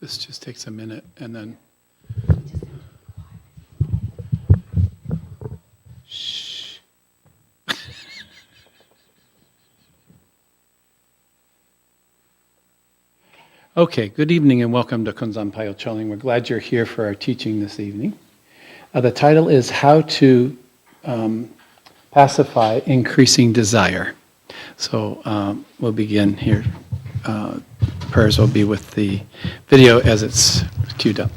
This just takes a minute, and then... Shh. Okay, good evening and welcome to Kunzan Payo Choling. We're glad you're here for our teaching this evening. The title is How to Pacify Increasing Desire. So we'll begin here. Prayers will be with the video as it's queued up.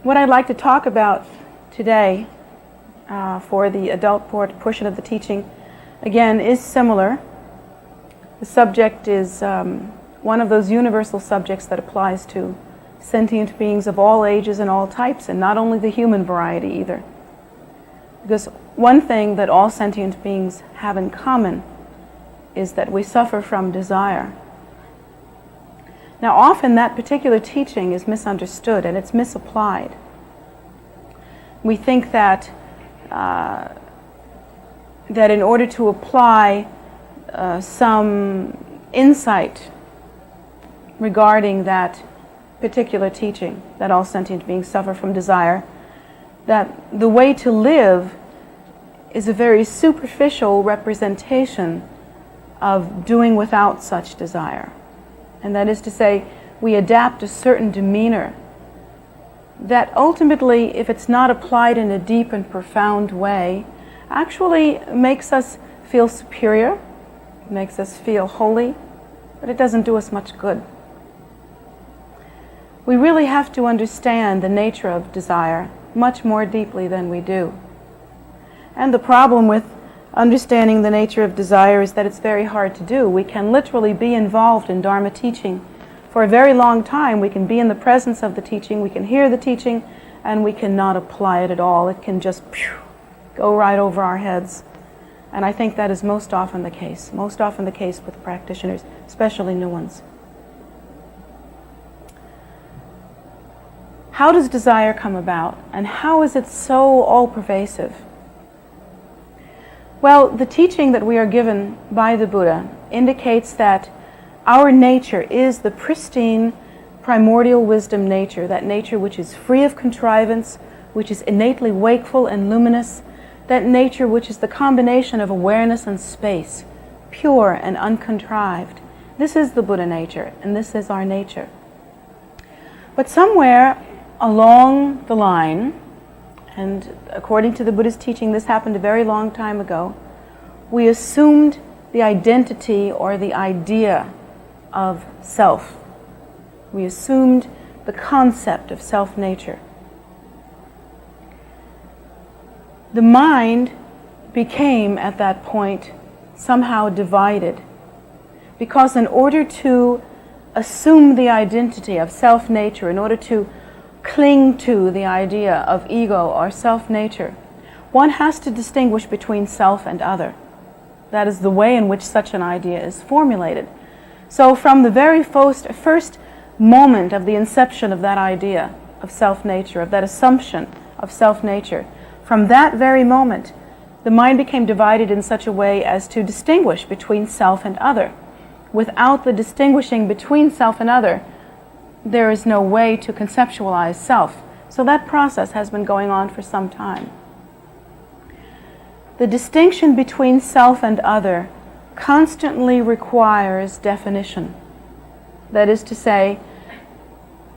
What I'd like to talk about today for the adult portion of the teaching, again, is similar. The subject is one of those universal subjects that applies to sentient beings of all ages and all types, and not only the human variety either. Because one thing that all sentient beings have in common is that we suffer from desire. Now, often that particular teaching is misunderstood and it's misapplied. We think that in order to apply some insight regarding that particular teaching, that all sentient beings suffer from desire, that the way to live is a very superficial representation of doing without such desire. And that is to say, we adapt a certain demeanor that ultimately, if it's not applied in a deep and profound way, actually makes us feel superior, makes us feel holy, but it doesn't do us much good. We really have to understand the nature of desire much more deeply than we do. And the problem with understanding the nature of desire is that it's very hard to do. We can literally be involved in Dharma teaching for a very long time. We can be in the presence of the teaching, we can hear the teaching, and we cannot apply it at all. It can just go right over our heads. And I think that is most often the case with practitioners, especially new ones. How does desire come about, and how is it so all-pervasive? Well, the teaching that we are given by the Buddha indicates that our nature is the pristine, primordial wisdom nature, that nature which is free of contrivance, which is innately wakeful and luminous, that nature which is the combination of awareness and space, pure and uncontrived. This is the Buddha nature, and this is our nature. But somewhere along the line, and according to the Buddha's teaching, this happened a very long time ago, we assumed the identity or the idea of self. We assumed the concept of self-nature. The mind became, at that point, somehow divided, because in order to assume the identity of self-nature, in order to cling to the idea of ego or self-nature, one has to distinguish between self and other. That is the way in which such an idea is formulated. So from the very first moment of the inception of that idea of self-nature, of that assumption of self-nature, from that very moment, the mind became divided in such a way as to distinguish between self and other. Without the distinguishing between self and other, there is no way to conceptualize self. So that process has been going on for some time. the distinction between self and other constantly requires definition. That is to say,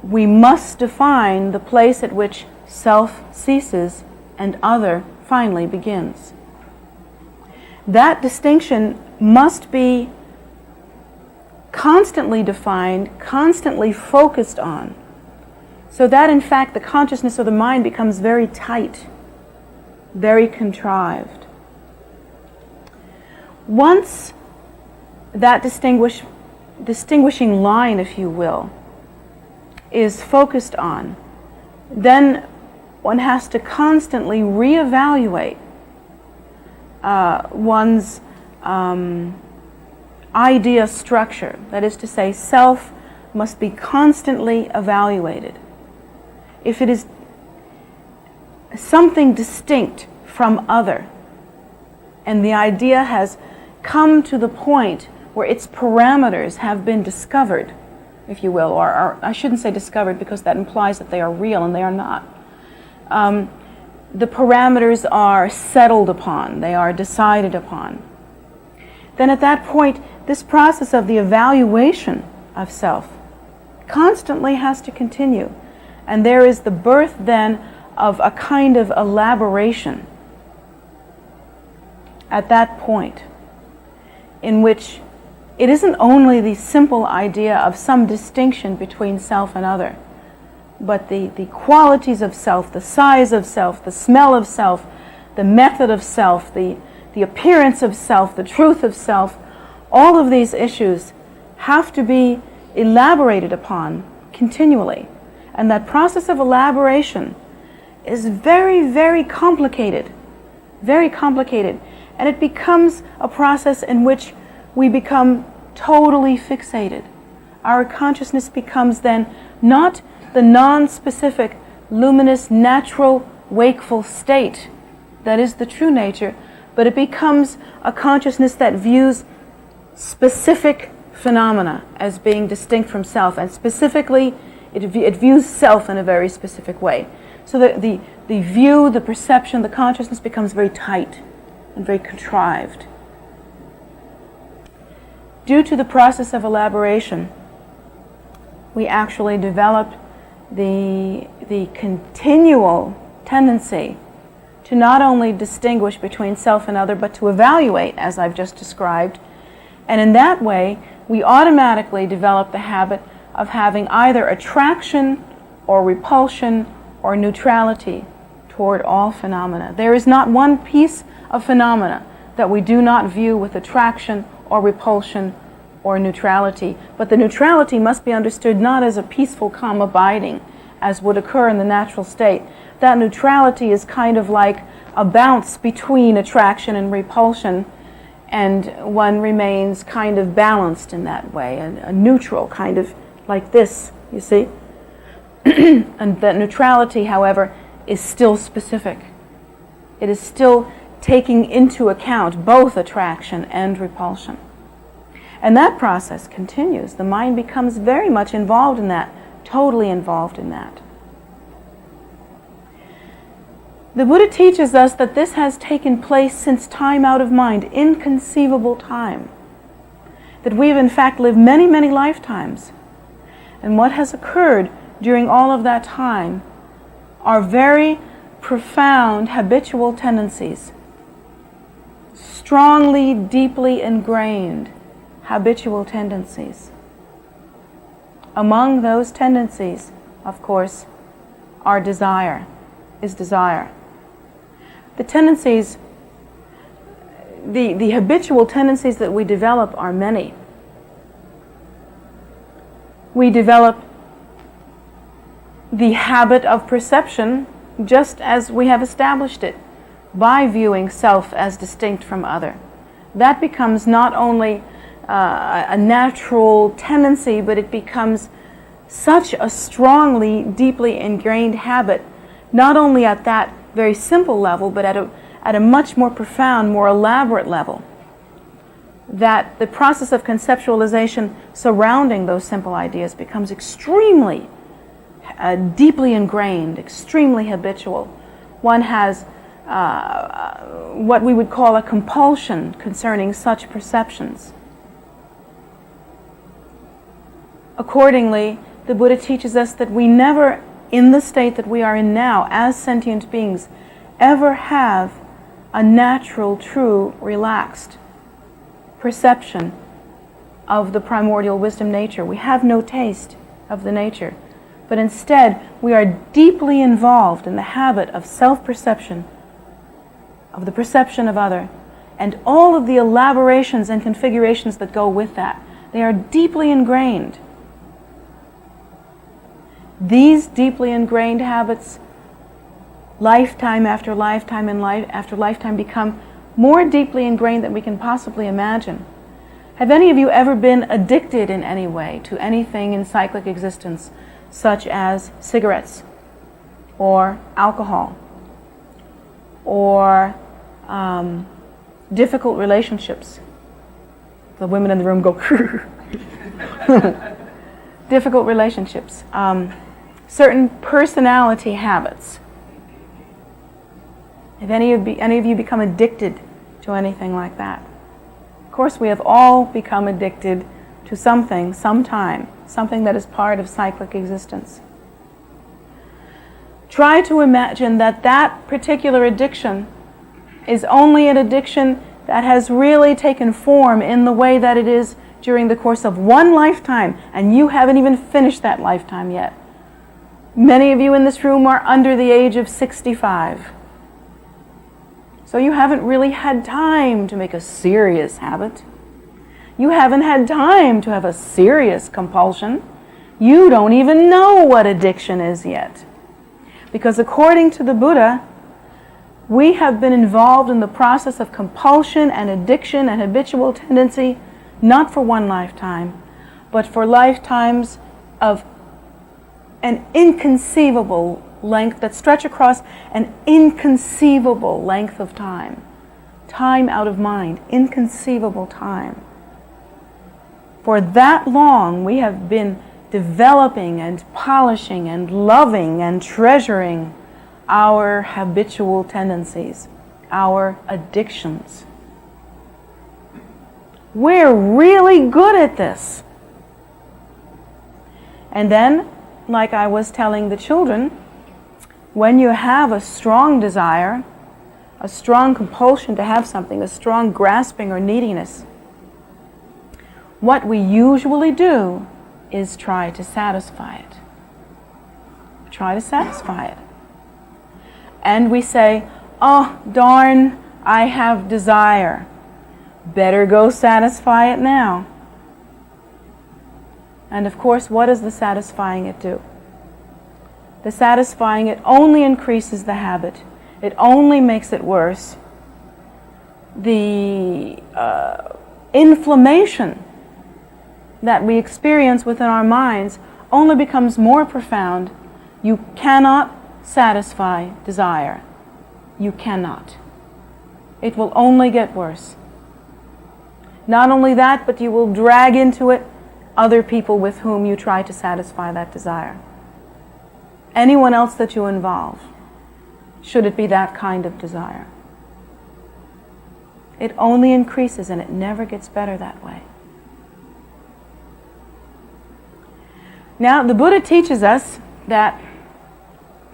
we must define the place at which self ceases and other finally begins. That distinction must be constantly defined, constantly focused on, so that in fact the consciousness of the mind becomes very tight, very contrived. Once that distinguishing line, if you will, is focused on, then one has to constantly reevaluate one's idea structure. That is to say, self must be constantly evaluated. If it is something distinct from other, and the idea has come to the point where its parameters have been discovered, if you will, or I shouldn't say discovered because that implies that they are real, and they are not. The parameters are settled upon, they are decided upon. Then at that point, this process of the evaluation of self constantly has to continue. And there is the birth then of a kind of elaboration at that point, in which it isn't only the simple idea of some distinction between self and other, but the qualities of self, the size of self, the smell of self, the method of self, the appearance of self, the truth of self, all of these issues have to be elaborated upon continually. And that process of elaboration is very, very complicated, very complicated. And it becomes a process in which we become totally fixated. Our consciousness becomes then not the non-specific, luminous, natural, wakeful state that is the true nature, but it becomes a consciousness that views specific phenomena as being distinct from self, and specifically it views self in a very specific way. So the view, the perception, the consciousness becomes very tight and very contrived. Due to the process of elaboration, we actually develop the continual tendency to not only distinguish between self and other, but to evaluate, as I've just described. And in that way, we automatically develop the habit of having either attraction or repulsion or neutrality toward all phenomena. There is not one piece of phenomena that we do not view with attraction or repulsion or neutrality. But the neutrality must be understood not as a peaceful, calm abiding, as would occur in the natural state. That neutrality is kind of like a bounce between attraction and repulsion, and one remains kind of balanced in that way, a neutral kind of like this, you see? And that neutrality, however, is still specific. It is still taking into account both attraction and repulsion. And that process continues. The mind becomes very much involved in that, totally involved in that. The Buddha teaches us that this has taken place since time out of mind, inconceivable time. That we have in fact lived many, many lifetimes. And what has occurred during all of that time are very profound habitual tendencies, strongly, deeply ingrained habitual tendencies. Among those tendencies, of course, are desire. The tendencies, the habitual tendencies that we develop are many. We develop the habit of perception just as we have established it, by viewing self as distinct from other. That becomes not only a natural tendency, but it becomes such a strongly, deeply ingrained habit, not only at that very simple level, but at a much more profound, more elaborate level, that the process of conceptualization surrounding those simple ideas becomes extremely deeply ingrained, extremely habitual. One has what we would call a compulsion concerning such perceptions. Accordingly, the Buddha teaches us that we never, in the state that we are in now, as sentient beings, ever have a natural, true, relaxed perception of the primordial wisdom nature. We have no taste of the nature, but instead we are deeply involved in the habit of self-perception, of the perception of other, and all of the elaborations and configurations that go with that. They are deeply ingrained. These deeply ingrained habits, lifetime after lifetime and life after lifetime, become more deeply ingrained than we can possibly imagine. Have any of you ever been addicted in any way to anything in cyclic existence, such as cigarettes, or alcohol, or difficult relationships? The women in the room go, difficult relationships. Certain personality habits. Have any of you become addicted to anything like that? Of course, we have all become addicted to something, sometime, something that is part of cyclic existence. Try to imagine that that particular addiction is only an addiction that has really taken form in the way that it is during the course of one lifetime, and you haven't even finished that lifetime yet. Many of you in this room are under the age of 65. So you haven't really had time to make a serious habit. You haven't had time to have a serious compulsion. You don't even know what addiction is yet. Because according to the Buddha, we have been involved in the process of compulsion and addiction and habitual tendency, not for one lifetime, but for lifetimes of an inconceivable length that stretch across an inconceivable length of time. Time out of mind, inconceivable time. For that long, we have been developing and polishing and loving and treasuring our habitual tendencies, our addictions. We're really good at this. And then, like I was telling the children, when you have a strong desire, a strong compulsion to have something, a strong grasping or neediness, what we usually do is try to satisfy it. Try to satisfy it. And we say, oh, darn, I have desire. Better go satisfy it now. And of course, what does the satisfying it do? The satisfying it only increases the habit. It only makes it worse. The inflammation that we experience within our minds only becomes more profound. You cannot satisfy desire. You cannot. It will only get worse. Not only that, but you will drag into it other people with whom you try to satisfy that desire. Anyone else that you involve, should it be that kind of desire. It only increases and it never gets better that way. Now, the Buddha teaches us that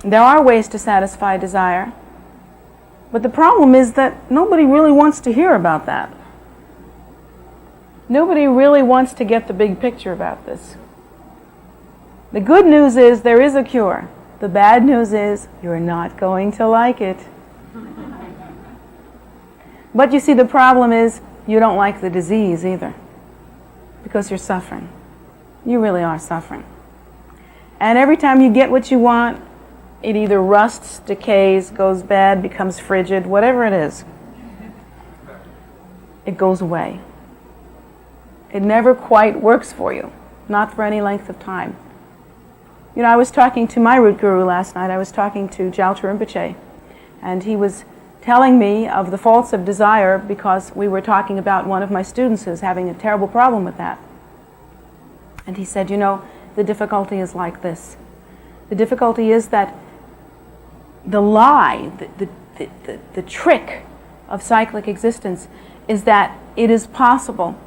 there are ways to satisfy desire, but the problem is that nobody really wants to hear about that. Nobody really wants to get the big picture about this. The good news is there is a cure. The bad news is you're not going to like it. But you see, the problem is you don't like the disease either, because you're suffering. You really are suffering. And every time you get what you want, it either rusts, decays, goes bad, becomes frigid, whatever it is. It goes away. It never quite works for you, not for any length of time. You know, I was talking to my root guru last night. I was talking to Jalcha Rinpoche, and he was telling me of the faults of desire because we were talking about one of my students who's having a terrible problem with that. And he said, you know, the difficulty is like this. The difficulty is that the lie, the trick of cyclic existence is that it is possible,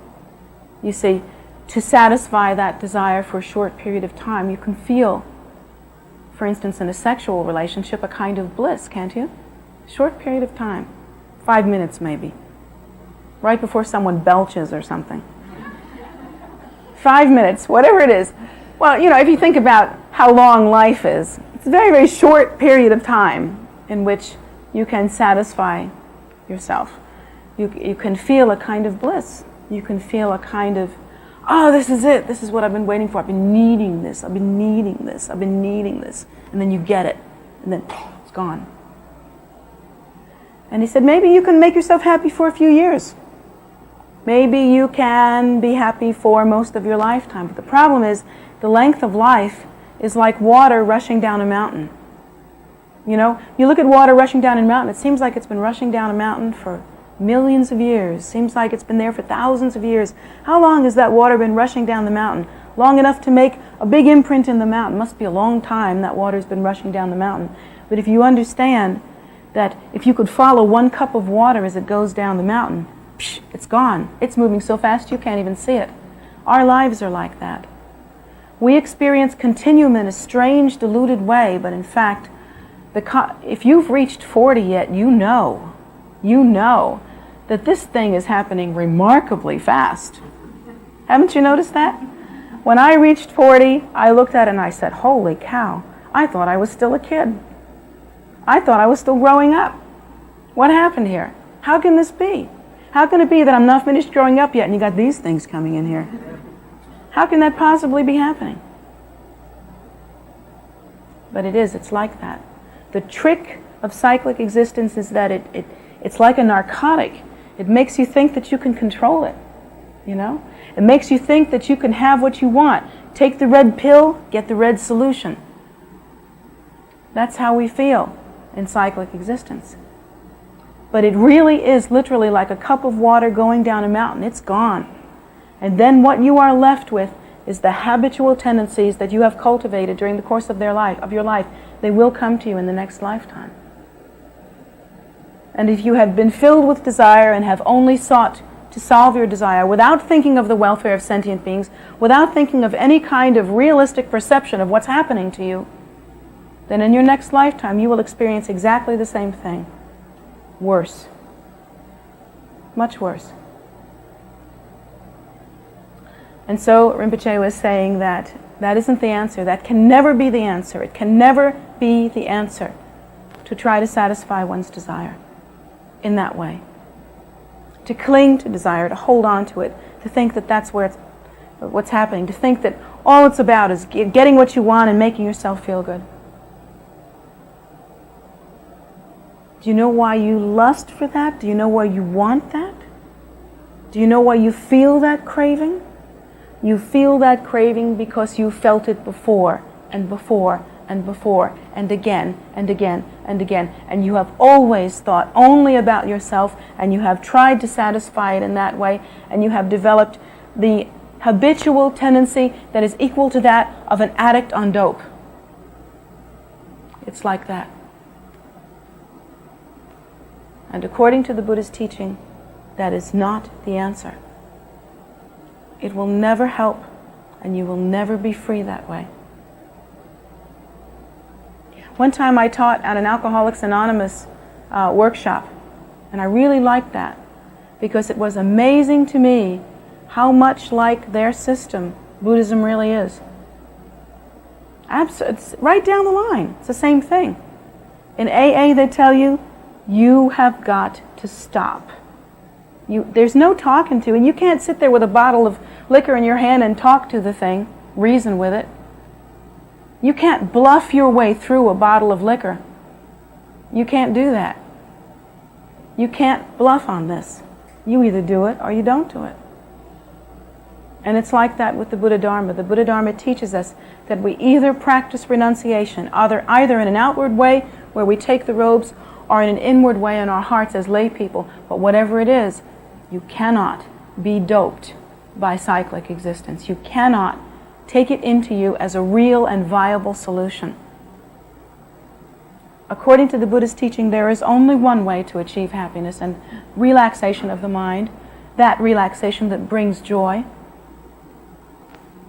you see, to satisfy that desire for a short period of time. You can feel, for instance, in a sexual relationship, a kind of bliss, can't you? Short period of time, 5 minutes maybe, right before someone belches or something. 5 minutes, whatever it is. Well, you know, if you think about how long life is, it's a very, very short period of time in which you can satisfy yourself. You can feel a kind of bliss. You can feel a kind of, oh, this is it. This is what I've been waiting for. I've been needing this. I've been needing this. I've been needing this. And then you get it. And then it's gone. And he said, maybe you can make yourself happy for a few years. Maybe you can be happy for most of your lifetime. But the problem is, the length of life is like water rushing down a mountain. You know, you look at water rushing down a mountain, it seems like it's been rushing down a mountain for millions of years. Seems like it's been there for thousands of years. How long has that water been rushing down the mountain? Long enough to make a big imprint in the mountain. Must be a long time that water's been rushing down the mountain. But if you understand that if you could follow 1 cup of water as it goes down the mountain, it's gone. It's moving so fast you can't even see it. Our lives are like that. We experience continuum in a strange, diluted way, but in fact, if you've reached 40 yet, you know that this thing is happening remarkably fast. Haven't you noticed that? When I reached 40, I looked at it and I said, holy cow, I thought I was still a kid. I thought I was still growing up. What happened here? How can this be? How can it be that I'm not finished growing up yet and you got these things coming in here? How can that possibly be happening? But it is, it's like that. The trick of cyclic existence is that it's like a narcotic. It makes you think that you can control it, you know? It makes you think that you can have what you want. Take the red pill, get the red solution. That's how we feel in cyclic existence. But it really is literally like a cup of water going down a mountain. It's gone. And then what you are left with is the habitual tendencies that you have cultivated during the course of your life. They will come to you in the next lifetime. And if you have been filled with desire and have only sought to solve your desire without thinking of the welfare of sentient beings, without thinking of any kind of realistic perception of what's happening to you, then in your next lifetime you will experience exactly the same thing. Worse. Much worse. And so Rinpoche was saying that that isn't the answer. That can never be the answer. It can never be the answer to try to satisfy one's desire in that way. To cling to desire, to hold on to it, to think that that's what's happening, to think that all it's about is getting what you want and making yourself feel good. Do you know why you lust for that? Do you know why you want that? Do you know why you feel that craving? You feel that craving because you felt it before and before and before and again and again and again. And you have always thought only about yourself, and you have tried to satisfy it in that way, and you have developed the habitual tendency that is equal to that of an addict on dope. It's like that. And according to the Buddha's teaching, that is not the answer. It will never help, and you will never be free that way. One time I taught at an Alcoholics Anonymous workshop, and I really liked that because it was amazing to me how much like their system Buddhism really is. It's right down the line. It's the same thing. In AA they tell you, you have got to stop. There's no talking to, and you can't sit there with a bottle of liquor in your hand and talk to the thing, reason with it. You can't bluff your way through a bottle of liquor. You can't do that. You can't bluff on this. You either do it or you don't do it. And it's like that with the Buddha Dharma. The Buddha Dharma teaches us that we either practice renunciation, either in an outward way where we take the robes, or in an inward way in our hearts as lay people. But whatever it is, you cannot be doped by cyclic existence. You cannot take it into you as a real and viable solution. according to the Buddhist teaching, there is only one way to achieve happiness and relaxation of the mind, that relaxation that brings joy,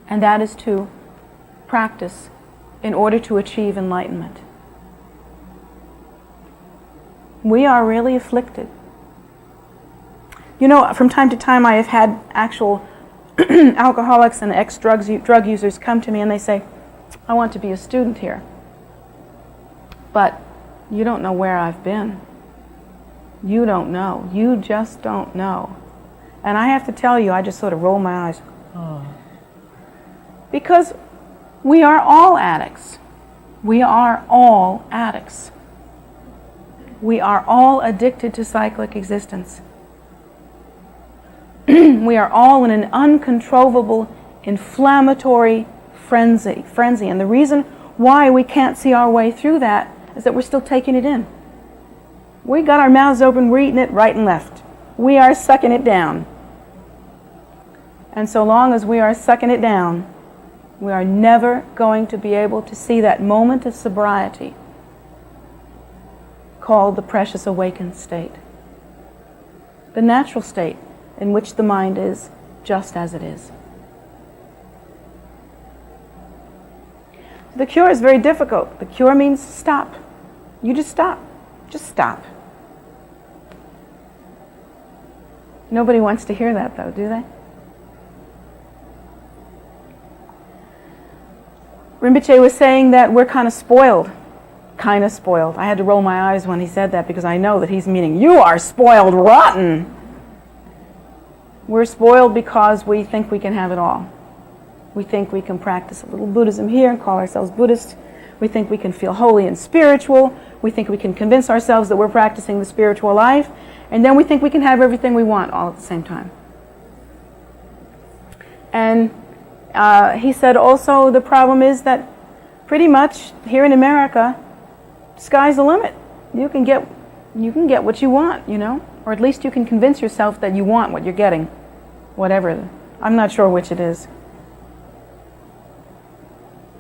and that is to practice in order to achieve enlightenment. We are really afflicted. You know, from time to time I have had actual alcoholics and ex-drug users come to me and they say, I want to be a student here, but you don't know where I've been. You don't know. You just don't know. And I have to tell you, I just sort of roll my eyes. Oh. Because we are all addicts. We are all addicts. We are all addicted to cyclic existence. We are all in an uncontrollable, inflammatory frenzy. And the reason why we can't see our way through that is that we're still taking it in. We got our mouths open, we're eating it right and left. We are sucking it down. And so long as we are sucking it down, we are never going to be able to see that moment of sobriety called the precious awakened state. The natural state in which the mind is just as it is. The cure is very difficult. The cure means stop. You just stop. Just stop. Nobody wants to hear that, though, do they? Rinpoche was saying that we're kind of spoiled. Kind of spoiled. I had to roll my eyes when he said that because I know that he's meaning, you are spoiled rotten. We're spoiled because we think we can have it all. We think we can practice a little Buddhism here and call ourselves Buddhist. We think we can feel holy and spiritual. We think we can convince ourselves that we're practicing the spiritual life. And then we think we can have everything we want all at the same time. And he said also the problem is that pretty much here in America, sky's the limit. You can get what you want, you know, or at least you can convince yourself that you want what you're getting, whatever. I'm not sure which it is.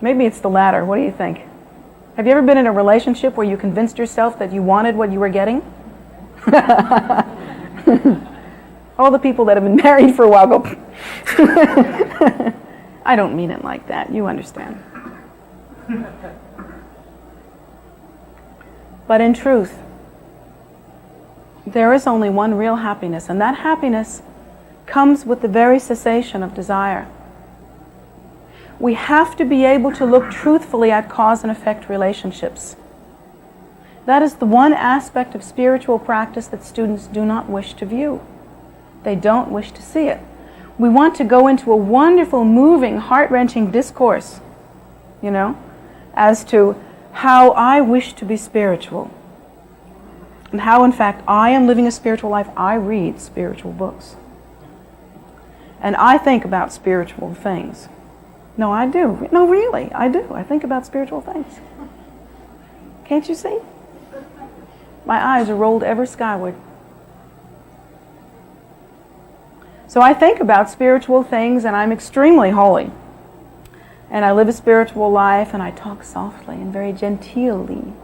Maybe it's the latter. What do you think? Have you ever been in a relationship where you convinced yourself that you wanted what you were getting? All the people that have been married for a while go, I don't mean it like that. You understand. But in truth, there is only one real happiness, and that happiness comes with the very cessation of desire. We have to be able to look truthfully at cause and effect relationships. That is the one aspect of spiritual practice that students do not wish to view. They don't wish to see it. We want to go into a wonderful, moving, heart-wrenching discourse, you know, as to how I wish to be spiritual. And how, in fact, I am living a spiritual life. I read spiritual books. And I think about spiritual things. No, I do. No, really, I do. I think about spiritual things. Can't you see? My eyes are rolled ever skyward. So I think about spiritual things, and I'm extremely holy. And I live a spiritual life, and I talk softly and very genteelly.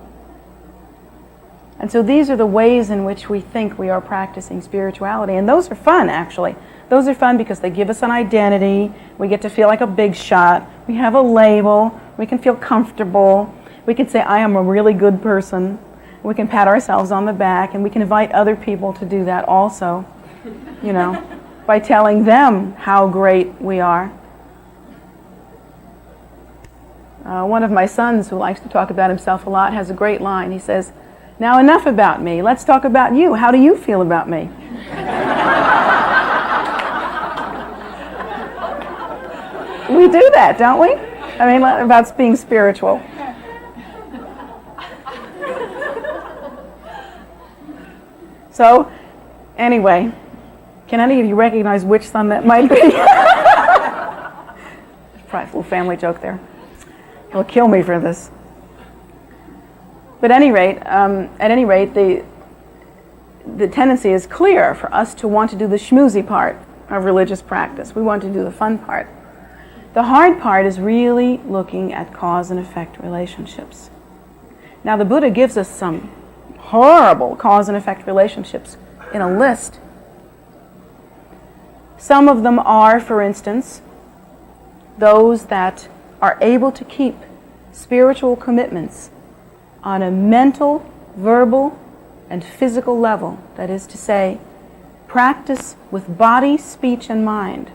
And so these are the ways in which we think we are practicing spirituality. And those are fun, actually. Those are fun because they give us an identity. We get to feel like a big shot. We have a label. We can feel comfortable. We can say, I am a really good person. We can pat ourselves on the back, and we can invite other people to do that also, you know, by telling them how great we are. One of my sons, who likes to talk about himself a lot, has a great line. He says, now enough about me. Let's talk about you. How do you feel about me? We do that, don't we? I mean, about being spiritual. So, anyway, can any of you recognize which son that might be? Probably a little family joke there. He'll kill me for this. But at any rate, the tendency is clear for us to want to do the schmoozy part of religious practice. We want to do the fun part. The hard part is really looking at cause and effect relationships. Now the Buddha gives us some horrible cause and effect relationships in a list. Some of them are, for instance, those that are able to keep spiritual commitments on a mental, verbal, and physical level. That is to say, practice with body, speech, and mind.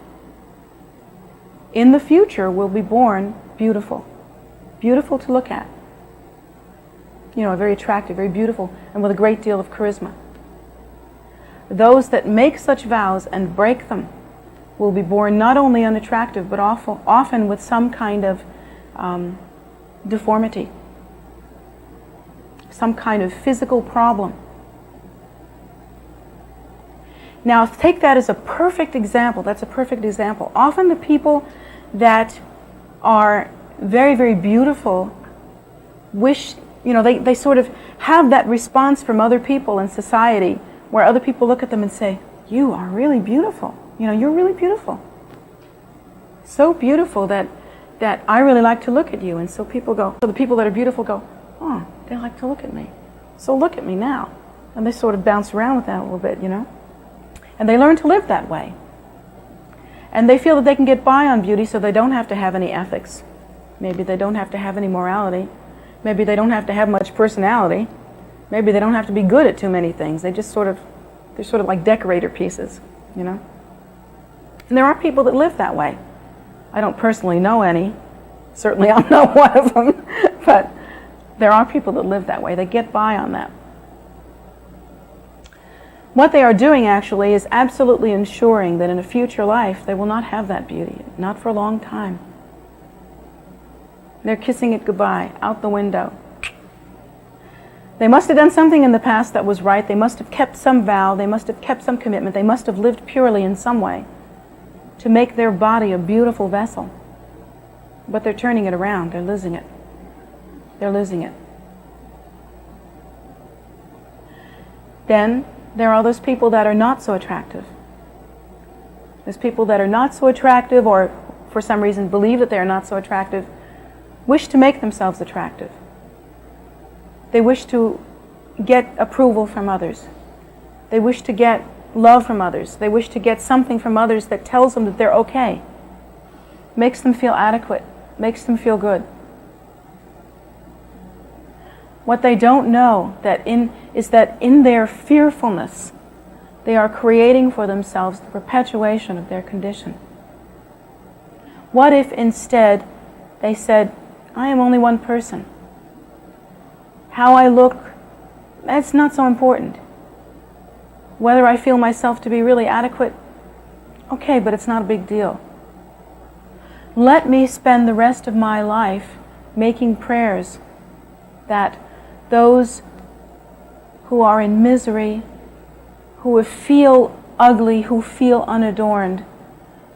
In the future will be born beautiful. Beautiful to look at. You know, very attractive, very beautiful, and with a great deal of charisma. Those that make such vows and break them will be born not only unattractive, but often with some kind of deformity, some kind of physical problem. Now, take that as a perfect example. That's a perfect example. Often the people that are very, very beautiful wish, you know, they sort of have that response from other people in society where other people look at them and say, "You are really beautiful. You know, you're really beautiful. So beautiful that I really like to look at you." And so the people that are beautiful go, "Oh, they like to look at me. So look at me now." And they sort of bounce around with that a little bit, you know. And they learn to live that way. And they feel that they can get by on beauty, so they don't have to have any ethics. Maybe they don't have to have any morality. Maybe they don't have to have much personality. Maybe they don't have to be good at too many things. They're sort of like decorator pieces, you know. And there are people that live that way. I don't personally know any. Certainly I'm not one of them. But there are people that live that way. They get by on that. What they are doing actually is absolutely ensuring that in a future life they will not have that beauty, not for a long time. They're kissing it goodbye, out the window. They must have done something in the past that was right. They must have kept some vow. They must have kept some commitment. They must have lived purely in some way to make their body a beautiful vessel. But they're turning it around. They're losing it. They're losing it. Then there are those people that are not so attractive. There's people that are not so attractive, or for some reason believe that they are not so attractive, wish to make themselves attractive. They wish to get approval from others. They wish to get love from others. They wish to get something from others that tells them that they're okay, makes them feel adequate, makes them feel good. What they don't know is that in their fearfulness, they are creating for themselves the perpetuation of their condition. What if instead they said, "I am only one person. How I look, that's not so important. Whether I feel myself to be really adequate, okay, but it's not a big deal. Let me spend the rest of my life making prayers that those who are in misery, who feel ugly, who feel unadorned,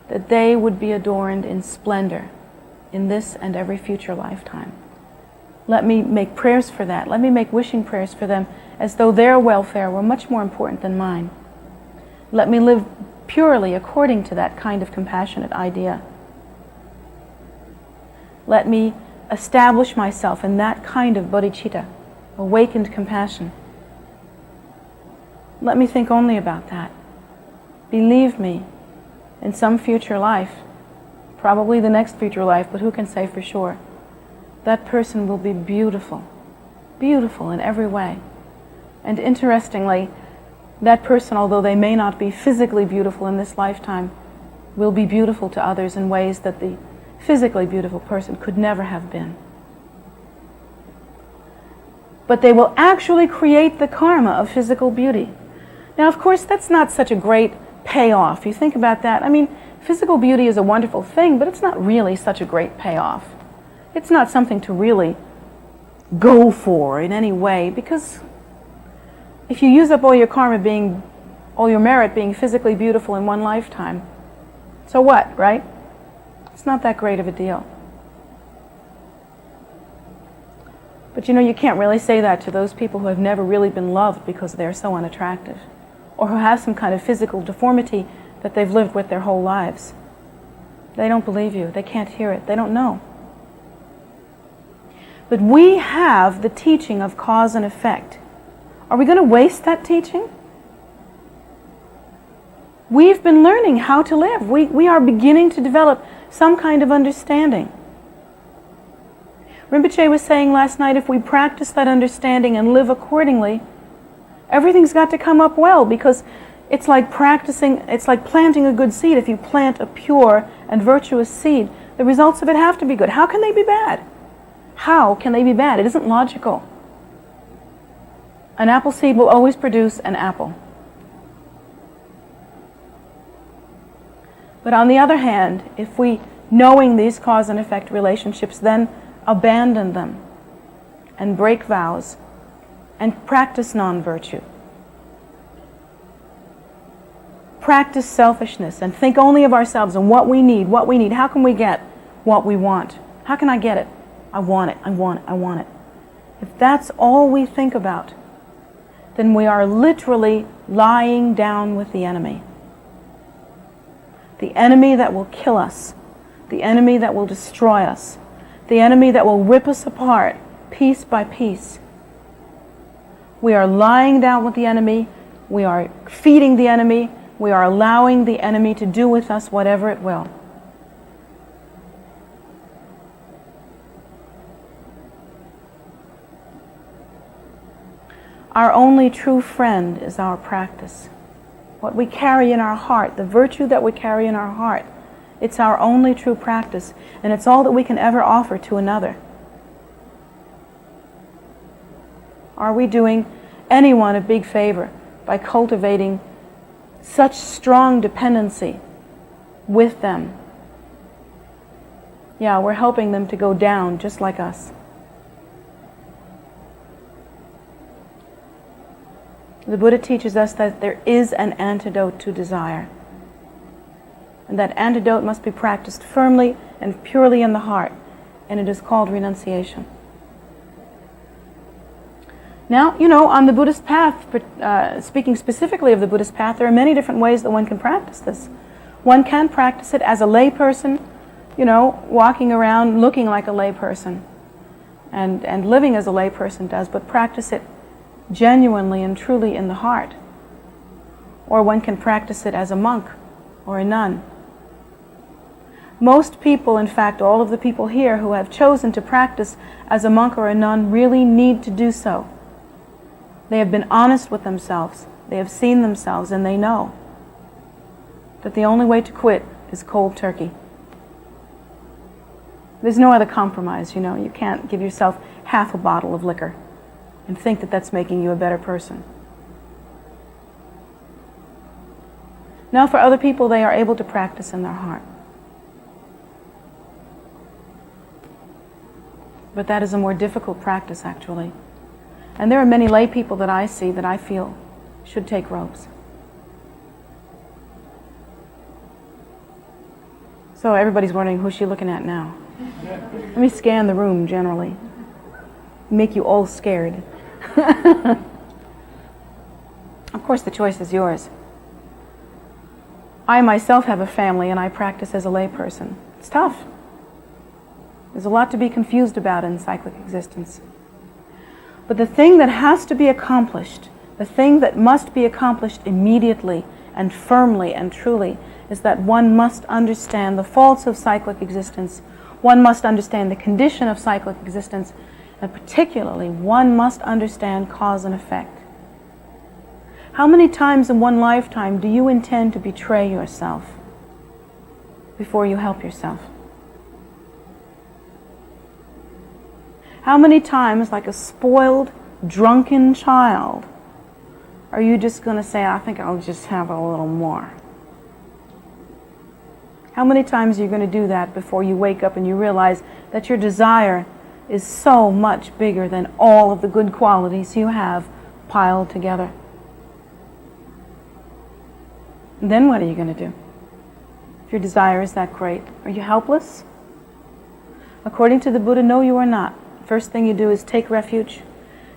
that they would be adorned in splendor in this and every future lifetime. Let me make prayers for that. Let me make wishing prayers for them as though their welfare were much more important than mine. Let me live purely according to that kind of compassionate idea. Let me establish myself in that kind of bodhicitta, awakened compassion. Let me think only about that. Believe me, in some future life, probably the next future life, but who can say for sure, that person will be beautiful, beautiful in every way. And interestingly, that person, although they may not be physically beautiful in this lifetime, will be beautiful to others in ways that the physically beautiful person could never have been. But they will actually create the karma of physical beauty. Now, of course, that's not such a great payoff. You think about that. I mean, physical beauty is a wonderful thing, but it's not really such a great payoff. It's not something to really go for in any way, because if you use up all your karma all your merit being physically beautiful in one lifetime, so what, right? It's not that great of a deal. But you know, you can't really say that to those people who have never really been loved because they're so unattractive, or who have some kind of physical deformity that they've lived with their whole lives. They don't believe you. They can't hear it. They don't know. But we have the teaching of cause and effect. Are we going to waste that teaching? We've been learning how to live. We are beginning to develop some kind of understanding. Rinpoche was saying last night, if we practice that understanding and live accordingly, everything's got to come up well, because it's like planting a good seed. If you plant a pure and virtuous seed, the results of it have to be good. How can they be bad? How can they be bad? It isn't logical. An apple seed will always produce an apple. But on the other hand, if we, knowing these cause and effect relationships, then abandon them and break vows and practice non-virtue, practice selfishness and think only of ourselves and what we need, how can we get what we want? How can I get it? I want it, I want it, I want it. If that's all we think about, then we are literally lying down with the enemy. The enemy that will kill us, the enemy that will destroy us, the enemy that will rip us apart piece by piece. We are lying down with the enemy, we are feeding the enemy, we are allowing the enemy to do with us whatever it will. Our only true friend is our practice. What we carry in our heart, the virtue that we carry in our heart, it's our only true practice, and it's all that we can ever offer to another. Are we doing anyone a big favor by cultivating such strong dependency with them? Yeah, we're helping them to go down just like us. The Buddha teaches us that there is an antidote to desire. And that antidote must be practiced firmly and purely in the heart. And it is called renunciation. Now, on the Buddhist path, speaking specifically of the Buddhist path, there are many different ways that one can practice this. One can practice it as a lay person, walking around looking like a lay person and living as a lay person does, but practice it genuinely and truly in the heart. Or one can practice it as a monk or a nun. Most people, in fact, all of the people here who have chosen to practice as a monk or a nun really need to do so. They have been honest with themselves. They have seen themselves, and they know that the only way to quit is cold turkey. There's no other compromise, You can't give yourself half a bottle of liquor and think that that's making you a better person. Now, for other people, they are able to practice in their heart. But that is a more difficult practice, actually. And there are many lay people that I see that I feel should take robes. So everybody's wondering, who's she looking at now? Let me scan the room generally. Make you all scared. Of course, the choice is yours. I myself have a family and I practice as a lay person. It's tough. There's a lot to be confused about in cyclic existence. But the thing that has to be accomplished, the thing that must be accomplished immediately and firmly and truly, is that one must understand the faults of cyclic existence. One must understand the condition of cyclic existence. And particularly, one must understand cause and effect. How many times in one lifetime do you intend to betray yourself before you help yourself? How many times, like a spoiled, drunken child, are you just going to say, I think I'll just have a little more? How many times are you going to do that before you wake up and you realize that your desire is so much bigger than all of the good qualities you have piled together? And then what are you going to do? If your desire is that great, are you helpless? According to the Buddha, no, you are not. First thing you do is take refuge.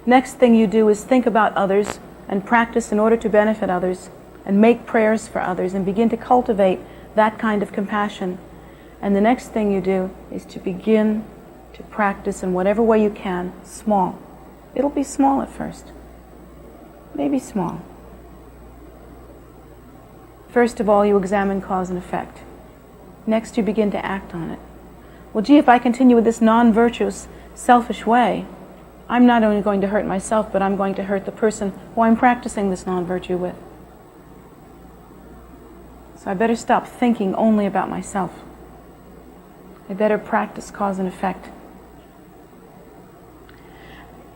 Next thing you do is think about others and practice in order to benefit others and make prayers for others and begin to cultivate that kind of compassion. And the next thing you do is to begin to practice in whatever way you can, small. It'll be small at first. Maybe small. First of all, you examine cause and effect. Next, you begin to act on it. Well, gee, if I continue with this non-virtuous, selfish way, I'm not only going to hurt myself, but I'm going to hurt the person who I'm practicing this non-virtue with. So I better stop thinking only about myself. I better practice cause and effect.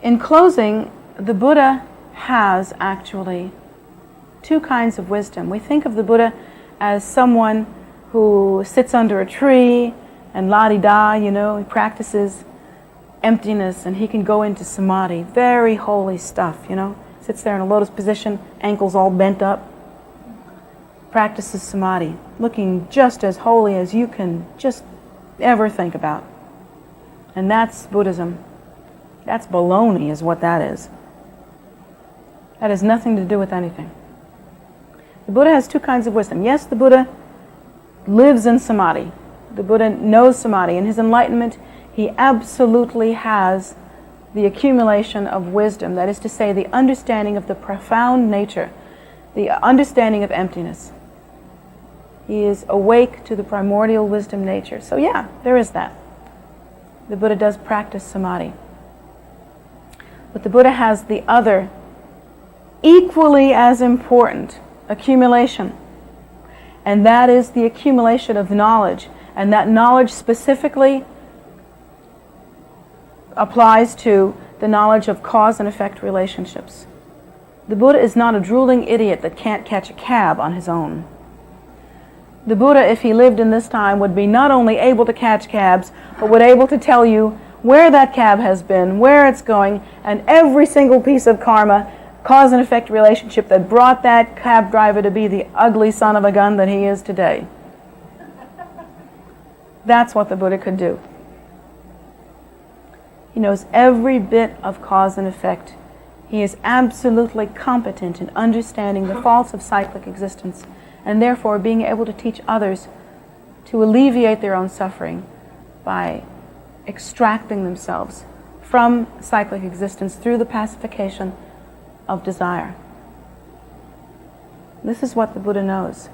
In closing, the Buddha has actually two kinds of wisdom. We think of the Buddha as someone who sits under a tree and la-di-da, he practices emptiness and he can go into samadhi. Very holy stuff, Sits there in a lotus position, ankles all bent up. Practices samadhi, looking just as holy as you can just ever think about. And that's Buddhism. That's baloney is what that is. That has nothing to do with anything. The Buddha has two kinds of wisdom. Yes, the Buddha lives in samadhi. The Buddha knows samadhi. In his enlightenment, he absolutely has the accumulation of wisdom. That is to say, the understanding of the profound nature, the understanding of emptiness. He is awake to the primordial wisdom nature. So yeah, there is that. The Buddha does practice samadhi. But the Buddha has the other, equally as important, accumulation. And that is the accumulation of knowledge. And that knowledge specifically applies to the knowledge of cause and effect relationships. The Buddha is not a drooling idiot that can't catch a cab on his own. The Buddha, if he lived in this time, would be not only able to catch cabs, but would be able to tell you where that cab has been, where it's going, and every single piece of karma, cause and effect relationship that brought that cab driver to be the ugly son of a gun that he is today. That's what the Buddha could do. He knows every bit of cause and effect. He is absolutely competent in understanding the faults of cyclic existence, and therefore being able to teach others to alleviate their own suffering by extracting themselves from cyclic existence through the pacification of desire. This is what the Buddha knows.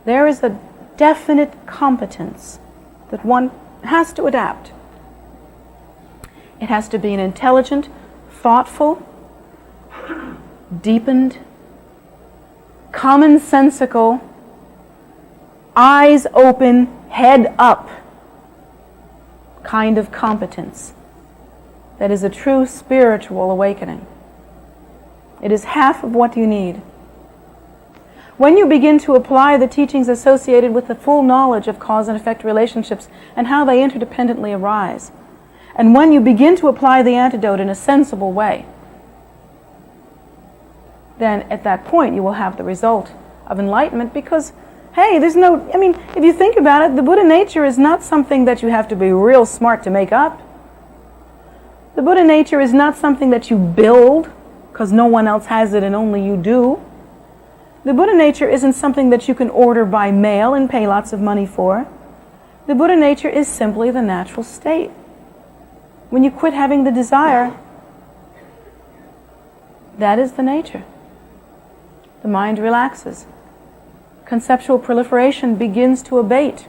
There is a definite competence that one has to adapt. It has to be an intelligent, thoughtful, deepened, commonsensical, eyes open, head up kind of competence that is a true spiritual awakening. It is half of what you need. When you begin to apply the teachings associated with the full knowledge of cause and effect relationships and how they interdependently arise, and when you begin to apply the antidote in a sensible way, then at that point you will have the result of enlightenment because, hey, if you think about it, the Buddha nature is not something that you have to be real smart to make up. The Buddha nature is not something that you build because no one else has it and only you do. The Buddha nature isn't something that you can order by mail and pay lots of money for. The Buddha nature is simply the natural state. When you quit having the desire, that is the nature. The mind relaxes. Conceptual proliferation begins to abate.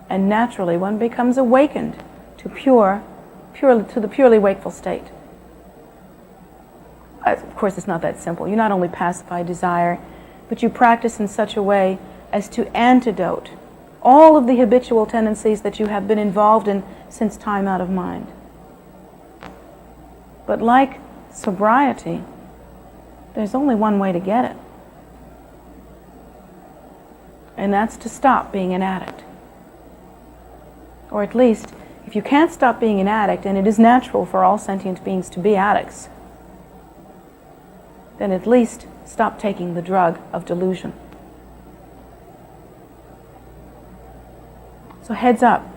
And naturally one becomes awakened to the purely wakeful state. Of course, it's not that simple. You not only pacify desire, but you practice in such a way as to antidote all of the habitual tendencies that you have been involved in since time out of mind. But like sobriety, there's only one way to get it. And that's to stop being an addict. Or at least, if you can't stop being an addict, and it is natural for all sentient beings to be addicts, then at least stop taking the drug of delusion. So heads up,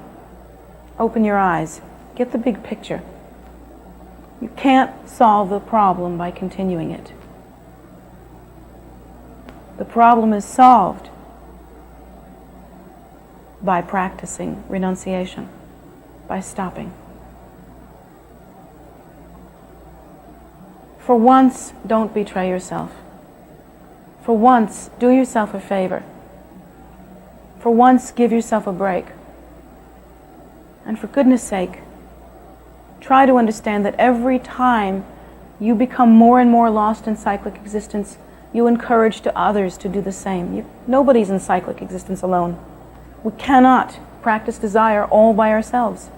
open your eyes, get the big picture. You can't solve the problem by continuing it. The problem is solved by practicing renunciation, by stopping. For once, don't betray yourself. For once, do yourself a favor. For once, give yourself a break. And for goodness sake, try to understand that every time you become more and more lost in cyclic existence, you encourage to others to do the same. Nobody's in cyclic existence alone. We cannot practice desire all by ourselves.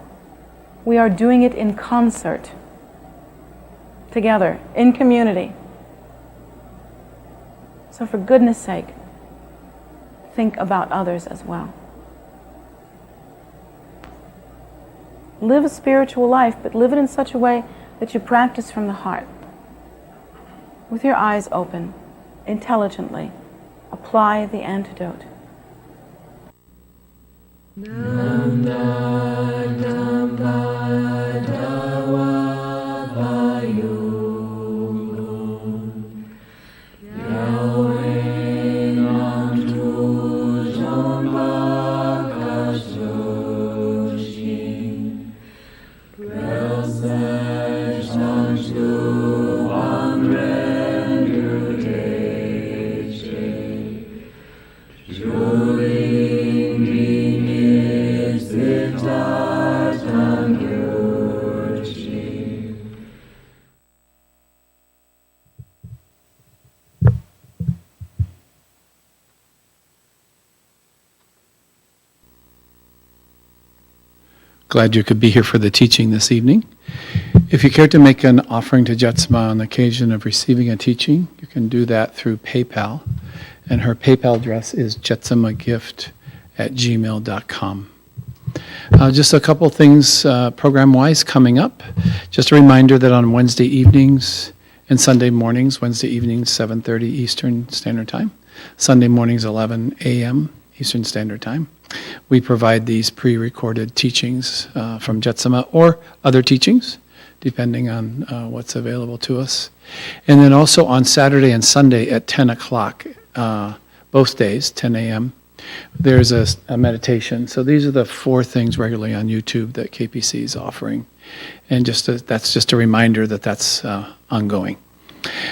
We are doing it in concert, together, in community. So for goodness sake, think about others as well. Live a spiritual life, but live it in such a way that you practice from the heart. With your eyes open, intelligently, apply the antidote. Glad you could be here for the teaching this evening. If you care to make an offering to Jetsunma on the occasion of receiving a teaching, you can do that through PayPal. And her PayPal address is jetsumagift@gmail.com. Just a couple things program-wise coming up. Just a reminder that on Wednesday evenings and Sunday mornings, Wednesday evenings 7:30 Eastern Standard Time, Sunday mornings 11 a.m. Eastern Standard Time, we provide these pre-recorded teachings from Jetsunma or other teachings, depending on what's available to us. And then also on Saturday and Sunday at 10 o'clock, both days, 10 a.m., there's a meditation. So these are the 4 things regularly on YouTube that KPC is offering. And that's just a reminder that that's ongoing.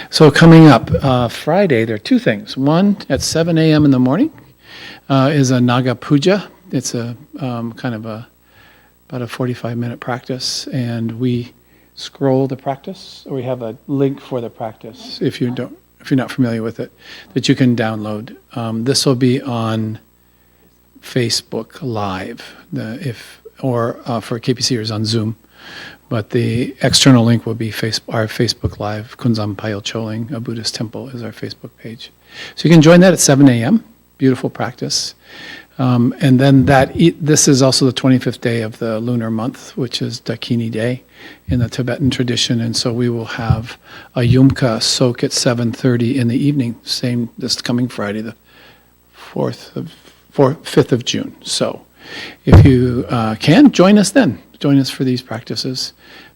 So coming up Friday, there are 2 things. One, at 7 a.m. in the morning, is a Naga Puja. It's a kind of about a 45-minute practice, and we scroll the practice, or we have a link for the practice if you're not familiar with it, that you can download. This will be on Facebook Live, for KPCers on Zoom, but the external link will be our Facebook Live. Kunzam Payal Choling, a Buddhist temple, is our Facebook page. So you can join that at 7 a.m. Beautiful practice. And then this is also the 25th day of the lunar month, which is Dakini Day in the Tibetan tradition. And so we will have a Yumka soak at 7:30 in the evening, this coming Friday, the 5th of June. So if you can, join us then. Join us for these practices.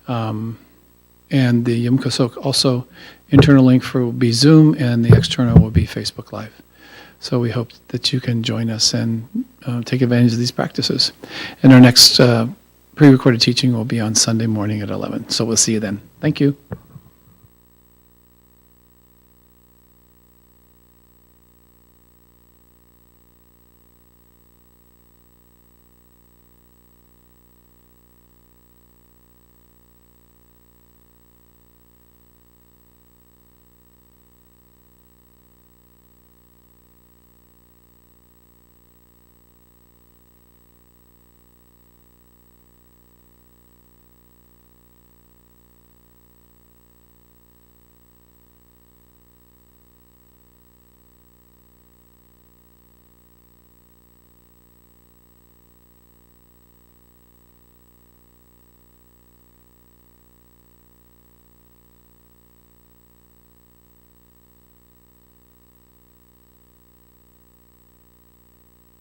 And the Yumka soak also, internal link will be Zoom, and the external will be Facebook Live. So we hope that you can join us and take advantage of these practices. And our next pre-recorded teaching will be on Sunday morning at 11. So we'll see you then. Thank you.